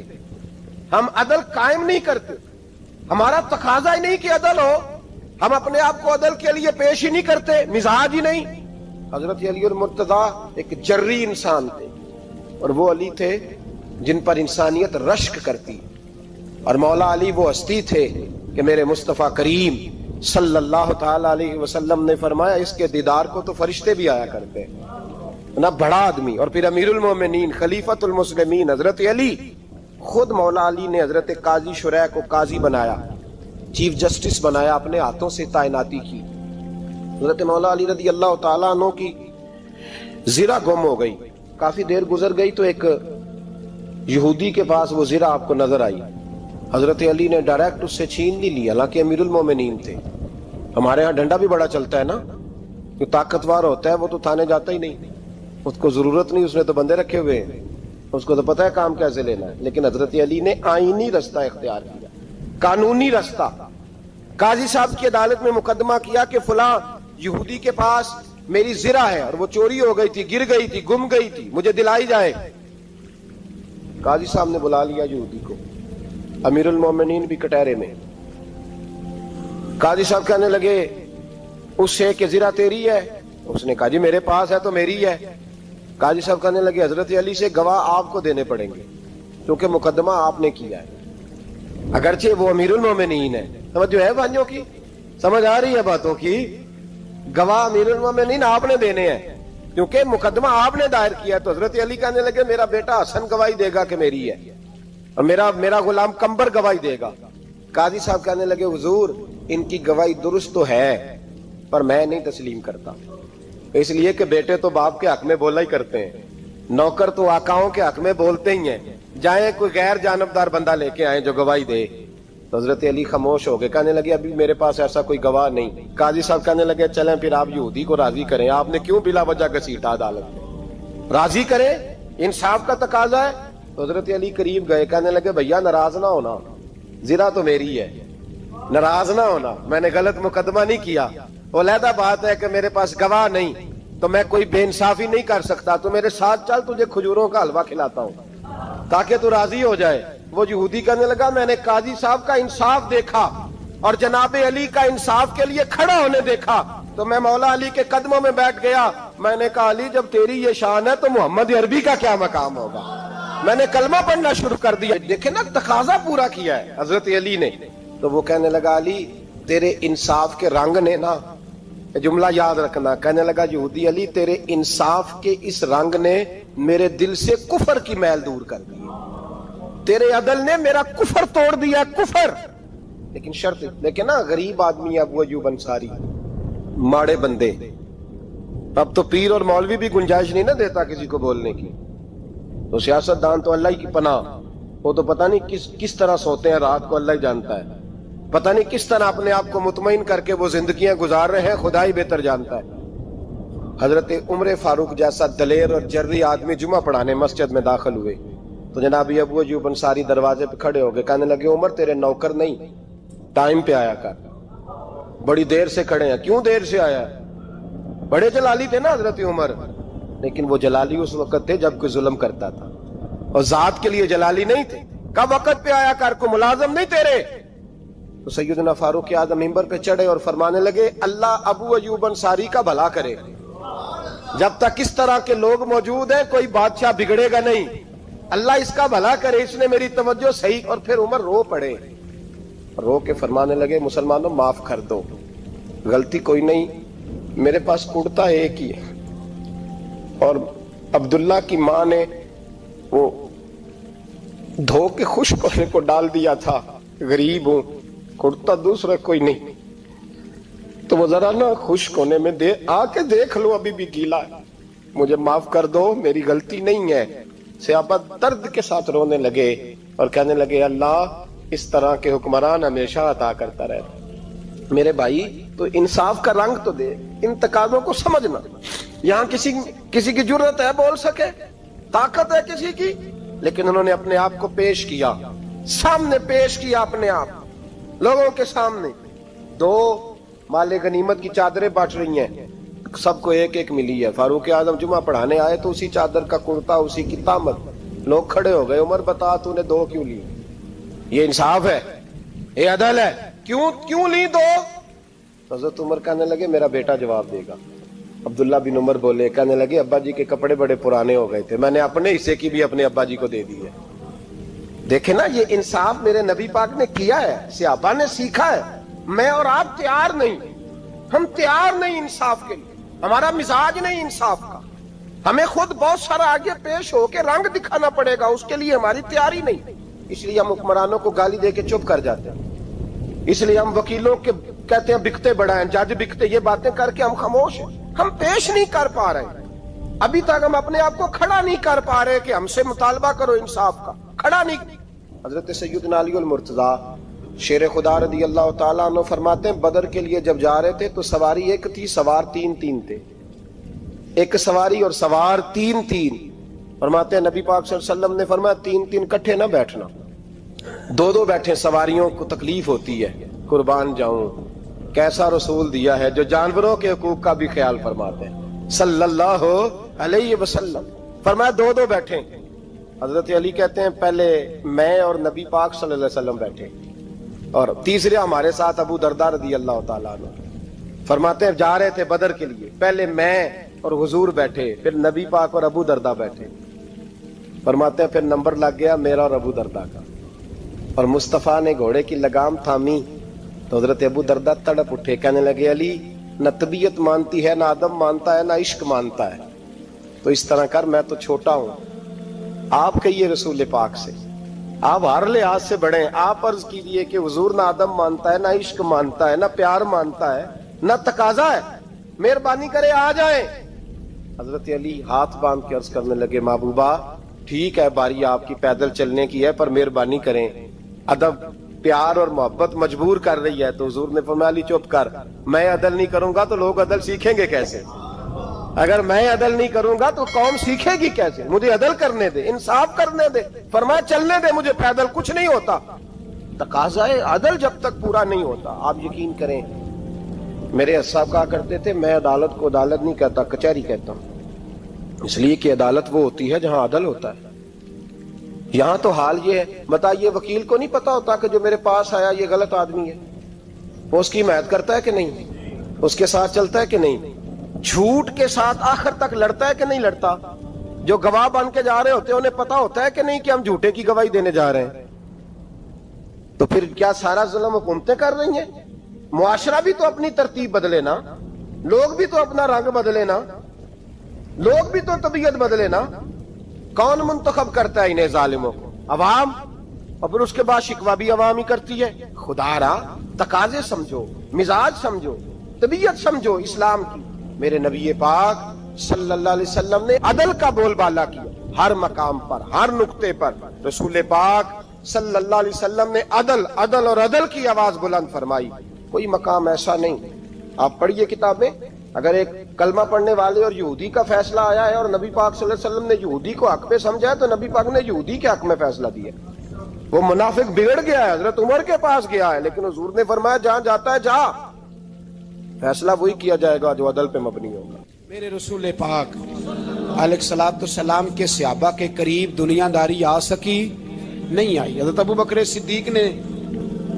ہم عدل قائم نہیں کرتے, ہمارا تقاضا ہی نہیں کہ عدل ہو, ہم اپنے آپ کو عدل کے لیے پیش ہی نہیں کرتے, مزاج ہی نہیں. حضرت علی المرتضیٰ ایک جری انسان تھے, اور وہ علی تھے جن پر انسانیت رشک کرتی, اور مولا علی وہ ہستی تھے کہ میرے مصطفیٰ کریم صلی اللہ تعالی علیہ وسلم نے فرمایا اس کے دیدار کو تو فرشتے بھی آیا کرتے ہیں. نہ بڑا آدمی, اور پھر امیر المومنین خلیفۃ المسلمین حضرت علی, خود مولا علی نے حضرت قاضی شریح کو قاضی بنایا, چیف جسٹس بنایا, اپنے ہاتھوں سے تعیناتی کی. حضرت مولا علی رضی اللہ تعالیٰ عنہ کی زرہ گم ہو گئی, کافی دیر گزر گئی تو ایک یہودی کے پاس وہ زرہ آپ کو نظر آئی. حضرت علی نے ڈائریکٹ اس سے چھین نہیں لیا, حالانکہ امیر المومنین تھے. ہمارے ہاں ڈنڈا بھی بڑا چلتا ہے نا, جو طاقتور ہوتا ہے وہ تو تھانے جاتا ہی نہیں, اس کو ضرورت نہیں, اس نے تو بندے رکھے ہوئے ہیں, اس کو تو پتہ ہے کام کیسے لینا ہے. لیکن حضرت علی نے آئینی رستہ اختیار کیا, قانونی رستہ. قاضی صاحب کی عدالت میں مقدمہ کیا کہ فلاں یہودی کے پاس میری زرہ ہے اور وہ چوری ہو گئی تھی, گر گئی تھی, گم گئی تھی, مجھے دلائی جائے. قاضی صاحب نے بلا لیا یہودی کو, امیر المومنین بھی کٹہرے میں. قاضی صاحب کہنے لگے اس سے کہ زرہ تیری ہے؟ اس نے کہا جی میرے پاس ہے تو میری ہے. قاضی صاحب کہنے لگے حضرت علی سے گواہ آپ کو دینے پڑیں گے کیونکہ مقدمہ آپ نے کیا ہے, اگرچہ وہ امیر المومنین ہے. سمجھ جو ہے بھائیوں کی, سمجھ آ رہی ہے باتوں کی؟ گواہ امیر المومنین آپ نے دینے ہیں کیونکہ مقدمہ آپ نے دائر کیا. تو حضرت علی کہنے لگے میرا بیٹا حسن گواہی دے گا کہ میری ہے, اور میرا غلام کمبر گواہی دے گا. قاضی صاحب کہنے لگے حضور ان کی گواہی درست تو ہے پر میں نہیں تسلیم کرتا, اس لیے کہ بیٹے تو باپ کے حق میں بولا ہی کرتے ہیں, نوکر تو آقاؤں کے حق میں بولتے ہی ہیں, جائیں کوئی غیر جانبدار بندہ لے کے آئیں جو گواہی دے. تو حضرت علی خاموش ہو گئے, کہنے لگے ابھی میرے پاس ایسا کوئی گواہ نہیں. قاضی صاحب کہنے لگے چلیں پھر آپ یہودی کو راضی کریں, آپ نے کیوں بلا وجہ گھسیٹا عدالت میں, راضی کریں, انصاف کا تقاضا ہے. تو حضرت علی قریب گئے, کہنے لگے بھیا ناراض نہ ہونا, زرہ تو میری ہے, ناراض نہ ہونا, میں نے غلط مقدمہ نہیں کیا. علیحدہ بات ہے کہ میرے پاس گواہ نہیں تو میں کوئی بے انصافی نہیں کر سکتا, تو میرے ساتھ چل تجھے کھجوروں کا حلوہ کھلاتا ہوں تاکہ تو راضی ہو جائے. وہ یہودی کہنے لگا میں نے قاضی صاحب کا انصاف دیکھا اور جناب علی کا انصاف کے لیے کھڑا ہونے دیکھا تو میں مولا علی کے قدموں میں بیٹھ گیا. میں نے کہا علی جب تیری یہ شان ہے تو محمد عربی کا کیا مقام ہوگا. میں نے کلمہ پڑھنا شروع کر دیا. دیکھیں نا تقاضا پورا کیا ہے حضرت علی نے. تو وہ کہنے لگا علی تیرے انصاف کے رنگ نے نا, جملہ یاد رکھنا, کہنے لگا یہودی علی تیرے انصاف کے اس رنگ نے میرے دل سے کفر کی میل دور کر دی, تیرے عدل نے میرا کفر توڑ دیا, کفر. لیکن شرط دیکھیں نا, غریب آدمی ابو ایوب انصاری, ماڑے بندے, اب تو پیر اور مولوی بھی گنجائش نہیں نہ دیتا کسی کو بولنے کی, تو سیاست دان تو اللہ ہی کی پناہ, وہ تو پتہ نہیں کس طرح سوتے ہیں رات کو, اللہ ہی جانتا ہے, پتہ نہیں کس طرح اپنے آپ کو مطمئن کر کے وہ زندگیاں گزار رہے ہیں, خدا ہی بہتر جانتا ہے. حضرت عمر فاروق جیسا دلیر اور جرری آدمی جمعہ پڑھانے مسجد میں داخل ہوئے تو جناب ابو ایوب انصاری دروازے پہ کھڑے ہو گئے, کہنے لگے عمر تیرے نوکر نہیں, ٹائم پہ آیا کر, بڑی دیر سے کھڑے ہیں. کیوں دیر سے آیا؟ بڑے جلالی تھے نا حضرت عمر, لیکن وہ جلالی اس وقت تھے جب کوئی ظلم کرتا تھا, اور ذات کے لیے جلالی نہیں تھے. کب وقت پہ آیا کر, کو ملازم نہیں تیرے. تو سیدنا فاروق اعظم منبر پہ چڑھے اور فرمانے لگے اللہ ابو ایوب انصاری کا بھلا کرے, جب تک اس طرح کے لوگ موجود ہیں کوئی بادشاہ بگڑے گا نہیں, اللہ اس کا بھلا کرے, اس نے میری توجہ صحیح. اور پھر عمر رو پڑے, رو کے فرمانے لگے مسلمانوں معاف کر دو, غلطی کوئی نہیں, میرے پاس کرتا ایک ہی ہے, اور عبداللہ کی ماں نے وہ دھو کے خشک ہونے کو ڈال دیا تھا, غریب ہوں, کرتا دوسرا کوئی نہیں, تو وہ ذرا نا خشک ہونے میں آ کے دیکھ لو ابھی بھی گیلا ہے, مجھے معاف کر دو, میری غلطی نہیں ہے. صحابہ درد کے ساتھ رونے لگے اور کہنے لگے اللہ اس طرح کے حکمران ہمیشہ عطا کرتا رہے. میرے بھائی تو انصاف کا رنگ تو دے, ان تقاضوں کو سمجھنا. یہاں کسی کی جرت ہے بول سکے؟ طاقت ہے کسی کی؟ لیکن انہوں نے اپنے آپ کو پیش کیا، سامنے پیش کیا اپنے آپ لوگوں کے سامنے. 2 مال غنیمت کی چادریں بانٹ رہی ہیں، سب کو ایک ایک ملی ہے. فاروق اعظم جمعہ پڑھانے آئے تو اسی چادر کا کرتا، اسی کی تامت. لوگ کھڑے ہو گئے، عمر بتا تو نے 2 کیوں لی؟ یہ انصاف ہے؟ یہ عدل ہے؟ کیوں لی 2؟ حضرت عمر کہنے لگے میرا بیٹا جواب دے گا. عبداللہ بن عمر بولے، کہنے لگے ابا جی کے کپڑے بڑے پرانے ہو گئے تھے، میں نے اپنے حصے کی بھی اپنے ابا جی کو دے دی ہے. دیکھیں نا، یہ انصاف میرے نبی پاک نے کیا ہے، صحابہ نے سیکھا ہے. میں اور آپ تیار نہیں، ہم تیار نہیں انصاف کے لیے، ہمارا مزاج نہیں انصاف کا. ہمیں خود بہت سارا آگے پیش ہو کے رنگ دکھانا پڑے گا، اس کے لیے ہماری تیاری نہیں. اس لیے ہم حکمرانوں کو گالی دے کے چپ کر جاتے ہیں. اس لیے ہم وکیلوں کے کہتے ہیں بکتے بڑھائیں، جج بکتے، یہ باتیں کر کے ہم خاموش ہیں. ہم پیش نہیں کر پا رہے، ابھی تک ہم اپنے آپ کو کھڑا نہیں کر پا رہے کہ ہم سے مطالبہ کرو انصاف کا. کھڑا نہیں. حضرت سیدنا علی المرتضیٰ شیر خدا رضی اللہ تعالیٰ عنہ فرماتے ہیں بدر کے لیے جب جا رہے تھے تو سواری ایک تھی، سوار 3 تھے. ایک سواری اور سوار 3. فرماتے ہیں نبی پاک صلی اللہ علیہ وسلم نے فرمایا 3 کٹھے نہ بیٹھنا، 2 بیٹھے، سواریوں کو تکلیف ہوتی ہے. قربان جاؤں، کیسا رسول دیا ہے جو جانوروں کے حقوق کا بھی خیال فرماتے ہیں صلی اللہ علیہ وسلم. فرمایا 2 بیٹھے. حضرت علی کہتے ہیں پہلے میں اور نبی پاک صلی اللہ علیہ وسلم بیٹھے، اور تیسرے ہمارے ساتھ ابو درداء رضی اللہ تعالیٰ عنہ. فرماتے ہیں جا رہے تھے بدر کے لیے، پہلے میں اور حضور بیٹھے، پھر نبی پاک اور ابو درداء بیٹھے. فرماتے ہیں پھر نمبر لگ گیا میرا اور ابو درداء کا، اور مصطفیٰ نے گھوڑے کی لگام تھامی تو حضرت ابو درداء تڑپ اٹھے، کہنے لگے علی نہ طبیعت مانتی ہے، نہ ادب مانتا ہے، نہ عشق مانتا ہے، تو اس طرح کر، میں تو چھوٹا ہوں، آپ کہیے رسول پاک سے، آپ ہر لحاظ سے بڑے ہیں، آپ عرض کیجئے کہ حضور نہ ادب مانتا ہے، نہ عشق مانتا ہے، نہ پیار مانتا ہے، نہ تقاضا ہے، مہربانی کرے آ جائیں. حضرت علی ہاتھ باندھ کے عرض کرنے لگے محبوبہ ٹھیک ہے، باری آپ کی پیدل چلنے کی ہے، پر مہربانی کریں، ادب پیار اور محبت مجبور کر رہی ہے. تو حضور نے فرمایا علی چپ کر، میں عدل نہیں کروں گا تو لوگ عدل سیکھیں گے کیسے؟ اگر میں عدل نہیں کروں گا تو قوم سیکھے گی کیسے؟ مجھے عدل کرنے دے، انصاف کرنے دے. فرمایا چلنے دے مجھے، پیدل کچھ نہیں ہوتا. تقاضا عدل جب تک پورا نہیں ہوتا، آپ یقین کریں میرے اساتذہ کہا کرتے تھے میں عدالت کو عدالت نہیں کہتا، کچہری کہتا ہوں، اس لیے کہ عدالت وہ ہوتی ہے جہاں عدل ہوتا ہے. یہاں تو حال یہ ہے، بتائیے وکیل کو نہیں پتا ہوتا کہ جو میرے پاس آیا یہ غلط آدمی ہے، وہ اس کی حمایت کرتا ہے کہ نہیں، اس کے ساتھ چلتا ہے کہ نہیں، جھوٹ کے ساتھ آخر تک لڑتا ہے کہ نہیں لڑتا. جو گواہ بن کے جا رہے ہوتے ہیں انہیں پتا ہوتا ہے کہ نہیں کہ ہم جھوٹے کی گواہی دینے جا رہے ہیں. تو پھر کیا سارا ظلم حکومتیں کر رہی ہیں؟ معاشرہ بھی تو اپنی ترتیب بدلے نا، لوگ بھی تو اپنا رنگ بدلے نا، لوگ بھی تو طبیعت بدلے نا. کون منتخب کرتا ہے انہیں ظالموں کو؟ عوام، اور پھر اس کے بعد شکوہ بھی عوام ہی کرتی ہے. خدا را تقاضے سمجھو، مزاج سمجھو، طبیعت سمجھو اسلام کی. میرے نبی پاک صلی اللہ علیہ وسلم نے عدل کا بول بالا کیا ہر مقام پر، ہر نقطے پر. رسول پاک صلی اللہ علیہ وسلم نے عدل عدل اور عدل کی آواز بلند فرمائی. کوئی مقام ایسا نہیں. آپ پڑھیے کتابیں، اگر ایک کلمہ پڑھنے والے اور یہودی کا فیصلہ آیا ہے اور نبی پاک صلی اللہ علیہ وسلم نے یہودی کو حق پہ سمجھا ہے تو نبی پاک نے یہودی کے حق میں فیصلہ دیا. وہ منافق بگڑ گیا ہے، حضرت عمر کے پاس گیا ہے، لیکن حضور نے فرمایا جہاں جاتا ہے جا، فیصلہ وہی کیا جائے گا جو عدل پہ مبنی ہوگا. میرے رسول پاک علیہ الصلوۃ والسلام کے صحابہ کے قریب دنیا داری آ سکی نہیں آئی. حضرت ابو بکر صدیق نے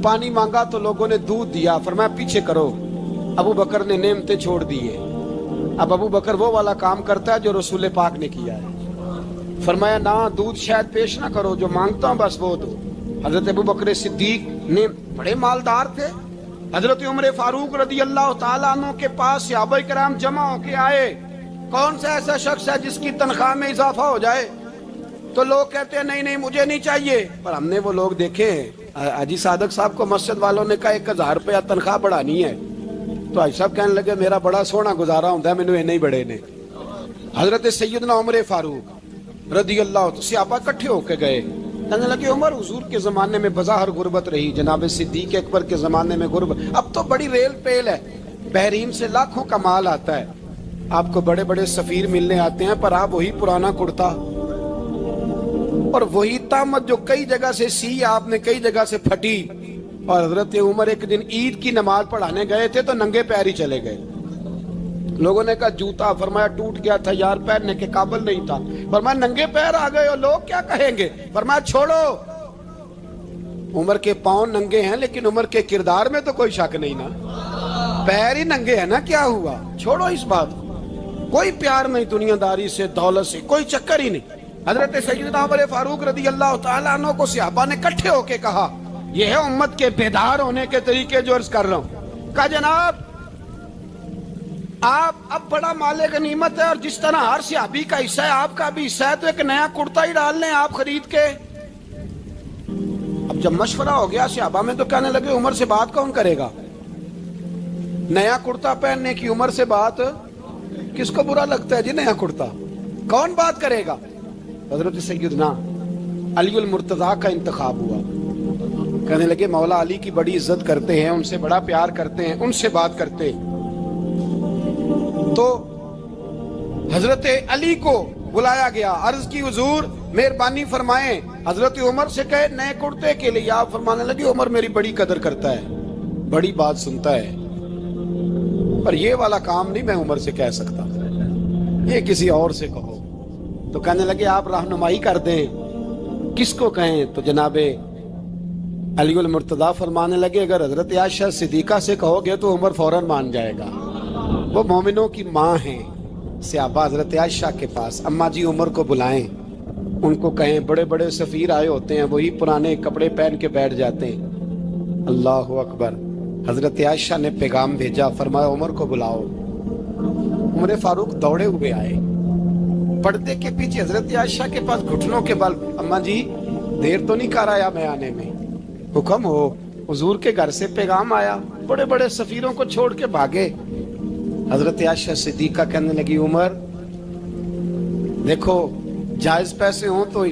پانی مانگا تو لوگوں نے دودھ دیا، فرمایا پیچھے کرو. ابو بکر نے نعمتیں چھوڑ دیے. اب ابو بکر وہ والا کام کرتا ہے جو رسول پاک نے کیا ہے. فرمایا نہ دودھ شاید پیش نہ کرو، جو مانگتا ہوں بس وہ دو. حضرت ابو بکر صدیق نے بڑے مالدار تھے. حضرت عمر فاروق رضی اللہ تعالیٰ عنہ کے پاس صحابہ کرام جمع ہو کے آئے. کون سا ایسا شخص ہے جس کی تنخواہ میں اضافہ ہو جائے؟ تو لوگ کہتے ہیں نہیں نہیں مجھے نہیں چاہیے. پر ہم نے وہ لوگ دیکھے ہیں. حاجی صادق صاحب کو مسجد والوں نے کہا 1000 روپیہ تنخواہ بڑھانی ہے تو حاجی صاحب کہنے لگے میرا بڑا سونا گزارا ہوتا ہے، مینوں نہیں بڑے نے. حضرت سیدنا عمر فاروق رضی اللہ عنہ صحابہ اکٹھے ہو کے گئے. کہنے لگے عمر حضور کے زمانے میں بظاہر غربت رہی، جناب صدیق اکبر کے زمانے میں غربت، اب تو بڑی ریل پیل ہے، بحرین سے لاکھوں کا مال آتا ہے. آپ کو بڑے بڑے سفیر ملنے آتے ہیں پر آپ وہی پرانا کرتا اور وہی طامت جو کئی جگہ سے سی آپ نے کئی جگہ سے پھٹی. اور حضرت عمر ایک دن عید کی نماز پڑھانے گئے تھے تو ننگے پیر ہی چلے گئے. لوگوں نے کہا جوتا، فرمایا ٹوٹ گیا تھا یار، پہننے کے قابل نہیں تھا. فرمایا ننگے پیر آ گئے ہو، لوگ کیا کہیں گے؟ فرمایا چھوڑو، عمر کے پاؤں ننگے ہیں لیکن عمر کے کردار میں تو کوئی شک نہیں نا، پیر ہی ننگے ہیں نا، کیا ہوا؟ چھوڑو اس بات کو. کوئی پیار نہیں دنیا داری سے، دولت سے، کوئی چکر ہی نہیں. حضرت سیدنا عمر فاروق رضی اللہ تعالیٰ عنہ کو صحابہ نے کٹھے ہو کے کہا، یہ ہے امت کے بیدار ہونے کے طریقے جو عرض کر رہا ہوں. کہا جناب آپ اب بڑا مال غنیمت ہے اور جس طرح ہر صحابی کا حصہ ہے آپ کا بھی حصہ ہے، تو ایک نیا کرتا ہی ڈال لیں آپ خرید کے. اب جب مشورہ ہو گیا صحابہ میں تو کہنے لگے عمر سے بات کون کرے گا؟ نیا کرتا پہننے کی عمر سے بات کس کو برا لگتا ہے جی؟ نیا کرتا کون بات کرے گا؟ حضرت سیدنا علی المرتضیٰ کا انتخاب ہوا. کہنے لگے مولا علی کی بڑی عزت کرتے ہیں، ان سے بڑا پیار کرتے ہیں، ان سے بات کرتے. تو حضرت علی کو بلایا گیا، عرض کی حضور مہربانی فرمائیں. حضرت عمر سے کہے نئے کرتے کے لیے. آپ فرمانے لگے عمر میری بڑی قدر کرتا ہے، بڑی بات سنتا ہے، پر یہ والا کام نہیں میں عمر سے کہہ سکتا، یہ کسی اور سے کہو. تو کہنے لگے آپ رہنمائی کر دیں، کس کو کہیں؟ تو جناب علی المرتضیٰ فرمانے لگے اگر حضرت عائشہ صدیقہ سے کہو گے تو عمر فوراً مان جائے گا، وہ مومنوں کی ماں ہیں. صحابہ حضرت عائشہ کے پاس، اماں جی عمر کو بلائیں، ان کو کہیں بڑے بڑے سفیر آئے ہوتے ہیں، وہی پرانے کپڑے پہن کے بیٹھ جاتے ہیں. اللہ اکبر. حضرت عائشہ نے پیغام بھیجا، فرمایا عمر کو بلاؤ. عمر فاروق دوڑے ہوئے آئے، پردے کے پیچھے حضرت عائشہ کے پاس گھٹنوں کے بل. اماں جی دیر تو نہیں کر آیا میں آنے میں؟ حکم ہو. حضور کے گھر سے پیغام آیا، بڑے بڑے سفیروں کو چھوڑ کے بھاگے. حضرت عائشہ صدیقہ کہنے لگی عمر دیکھو جائز پیسے ہوں تو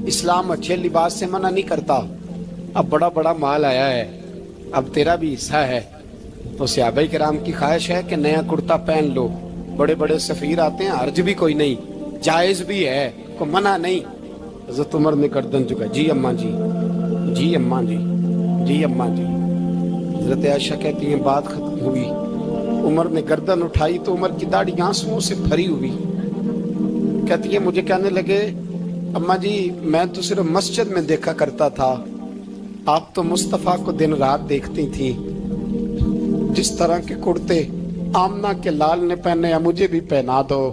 اسلام اچھے لباس سے منع نہیں کرتا، اب بڑا بڑا مال آیا ہے، اب تیرا بھی حصہ ہے، تو صحابہ کرام کی خواہش ہے کہ نیا کرتا پہن لو. بڑے بڑے سفیر آتے ہیں، حرج بھی کوئی نہیں، جائز بھی ہے، کوئی منع نہیں. حضرت عمر نے گردن جھکا، جی اماں جی، جی اماں جی، جی اماں جی. حضرت عائشہ کہتی ہیں بات ختم ہوئی. عمر نے گردن اٹھائی تو عمر کی داڑھی آنسوؤں سے بھری ہوئی. کہتی ہے مجھے کہنے لگے اماں جی میں تو صرف مسجد میں دیکھا کرتا تھا، آپ تو مصطفیٰ کو دن رات دیکھتی تھی، جس طرح کے کرتے آمنہ کے لال نے پہنے مجھے بھی پہنا دو،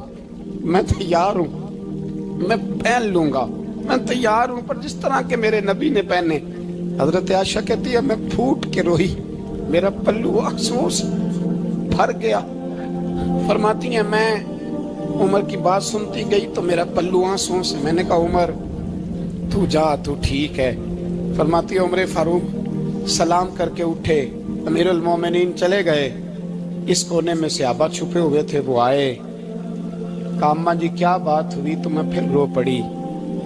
میں تیار ہوں، میں پہن لوں گا، میں تیار ہوں، پر جس طرح کے میرے نبی نے پہنے. حضرت عائشہ کہتی ہے میں پھوٹ کے روئی، میرا پلو آنسوؤں سے بھر گیا. فرماتی ہیں میں عمر کی بات سنتی گئی تو میرا پلو آنسوؤں سے. میں نے کہا عمر تو جا، تو ٹھیک ہے. فرماتی ہے عمر فاروق سلام کر کے اٹھے، امیر المومنین چلے گئے. اس کونے میں صحابہ چھپے ہوئے تھے، وہ آئے. کہا اماں جی کیا بات ہوئی؟ تو میں پھر رو پڑی.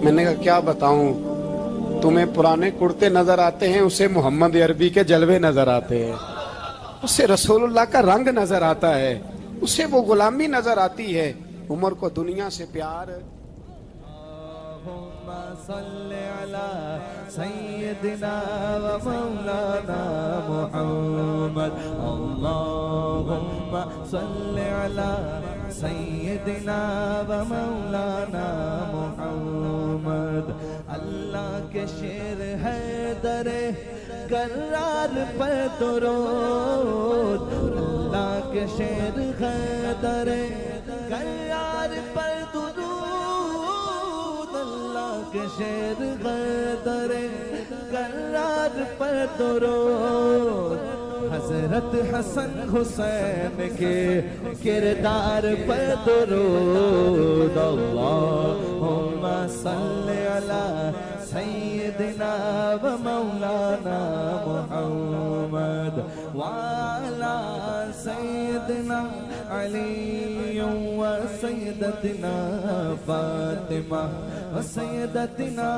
میں نے کہا کیا بتاؤں، تمہیں پرانے کرتے نظر آتے ہیں، اسے محمد عربی کے جلوے نظر آتے ہیں، اسے رسول اللہ کا رنگ نظر آتا ہے، اسے وہ غلامی نظر آتی ہے. عمر کو دنیا سے پیار. اللہم صل علی سیدنا و مولانا محمد. اللہم صل علی سیدنا و مولانا محمد. اللہ کے شیر ہے در کرار پر درود، اللہ کے شیر ہے در کرار پر درود، اللہ کے شیر ہے در کرار پر درود. حضرت حسن حسین کے کردار پر درود. اللہم صل علی سیدنا و مولانا محمد وعلی سیدنا علی و سید وسيدتنا فاطمة وسيدتنا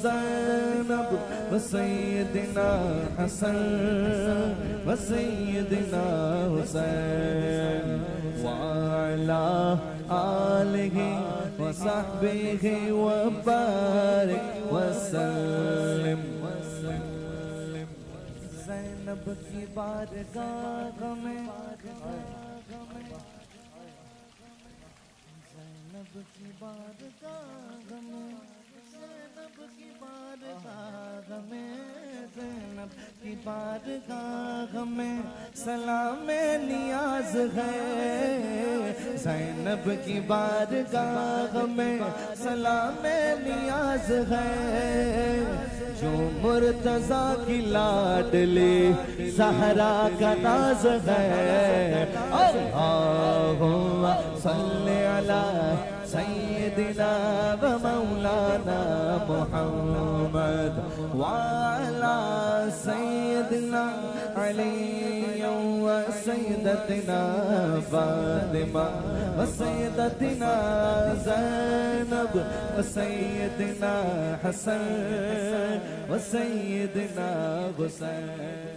زينب وسيدنا حسن وسيدنا حسين وعلى آله وصحبه وبارك وسلم زینب کی بارگاہ میں زینب کی بارگاہ میں زینب کی بارگاہ میں زینب کی بارگاہ میں سلام نیاز ہے زینب کی بارگاہ میں سلام نیاز ہے جو مرتضیٰ کی لاڈلی زہرا کا ناز ہے اللہم صلی علی سیدنا و مولانا محمد وعلی سیدنا علی و سیدتنا فاطمہ و سیدتنا زینب و سیدنا حسن و سیدنا حسین